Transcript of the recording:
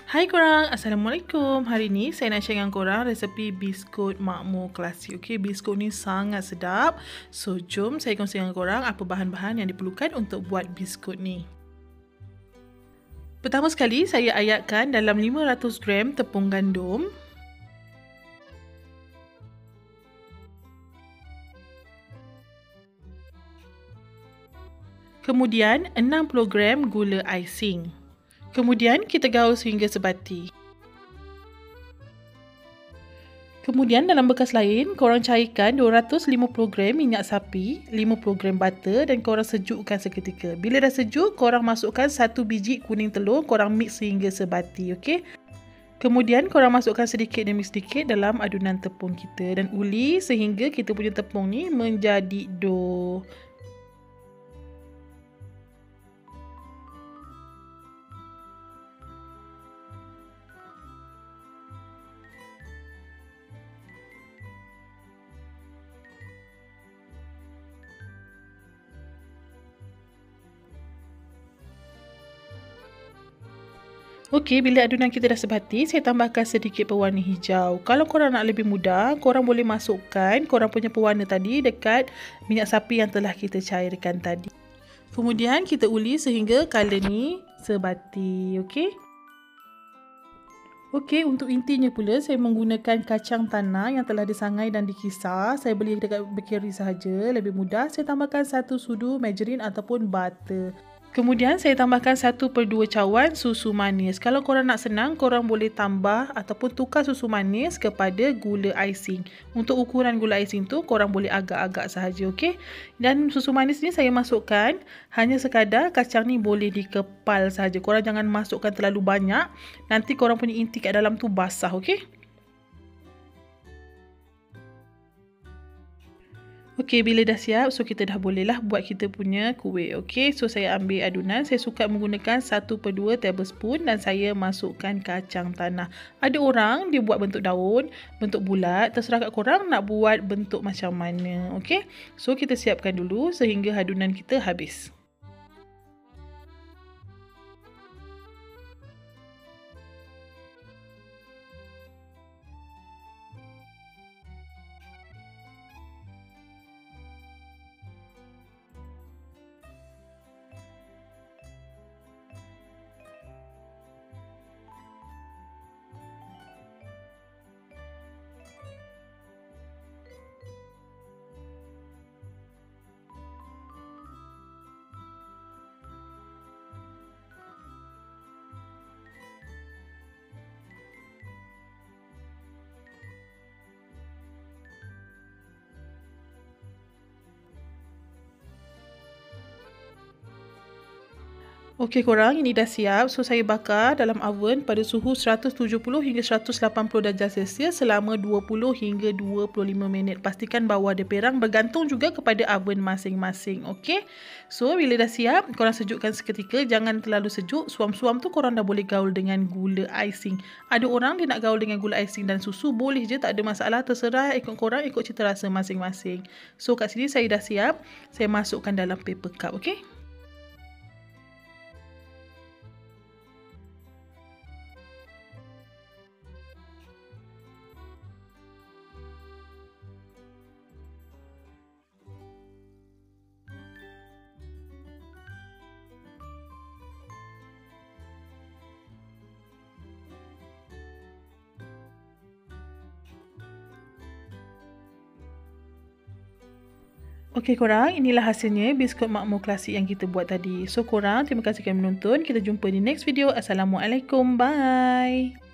Hai korang, Assalamualaikum. Hari ni saya nak share dengan korang resepi biskut makmur klasik. Okey, biskut ni sangat sedap. So, jom saya kongsi dengan korang apa bahan-bahan yang diperlukan untuk buat biskut ni. Pertama sekali, saya ayatkan dalam 500 gram tepung gandum. Kemudian, 60 gram gula icing. Kemudian kita gaul sehingga sebati. Kemudian dalam bekas lain, korang cairkan 250 gram minyak sapi, 50 gram butter dan korang sejukkan seketika. Bila dah sejuk, korang masukkan 1 biji kuning telur, korang mix sehingga sebati, okey? Kemudian korang masukkan sedikit demi sedikit dalam adunan tepung kita dan uli sehingga kita punya tepung ni menjadi dough. Okey, bila adunan kita dah sebati, saya tambahkan sedikit pewarna hijau. Kalau korang nak lebih mudah, korang boleh masukkan korang punya pewarna tadi dekat minyak sapi yang telah kita cairkan tadi. Kemudian kita uli sehingga colour ni sebati, okey? Okey, untuk intinya pula saya menggunakan kacang tanah yang telah disangai dan dikisar. Saya beli dekat bakery sahaja, lebih mudah. Saya tambahkan 1 sudu margarine ataupun butter. Kemudian saya tambahkan 1/2 cawan susu manis. Kalau korang nak senang, korang boleh tambah ataupun tukar susu manis kepada gula icing. Untuk ukuran gula icing tu, korang boleh agak-agak sahaja, okey? Dan susu manis ni saya masukkan hanya sekadar kacang ni boleh dikepal sahaja. Korang jangan masukkan terlalu banyak. Nanti korang punya inti kat dalam tu basah, okey? Okey, bila dah siap, so kita dah bolehlah buat kita punya kuih. Okey, so saya ambil adunan. Saya suka menggunakan 1/2 tablespoon dan saya masukkan kacang tanah. Ada orang dia buat bentuk daun, bentuk bulat. Terserah kat korang nak buat bentuk macam mana. Okey, so kita siapkan dulu sehingga adunan kita habis. Okey korang, ini dah siap. So saya bakar dalam oven pada suhu 170 hingga 180 darjah Celsius selama 20 hingga 25 minit. Pastikan bawah dia perang, bergantung juga kepada oven masing-masing. Okey. So bila dah siap, korang sejukkan seketika, jangan terlalu sejuk. Suam-suam tu korang dah boleh gaul dengan gula icing. Ada orang dia nak gaul dengan gula icing dan susu, boleh je, tak ada masalah, terserah ikut korang, ikut cita rasa masing-masing. So kat sini saya dah siap. Saya masukkan dalam paper cup, okey? Okey korang, inilah hasilnya biskut makmur klasik yang kita buat tadi. So korang, terima kasih kerana menonton. Kita jumpa di next video. Assalamualaikum. Bye.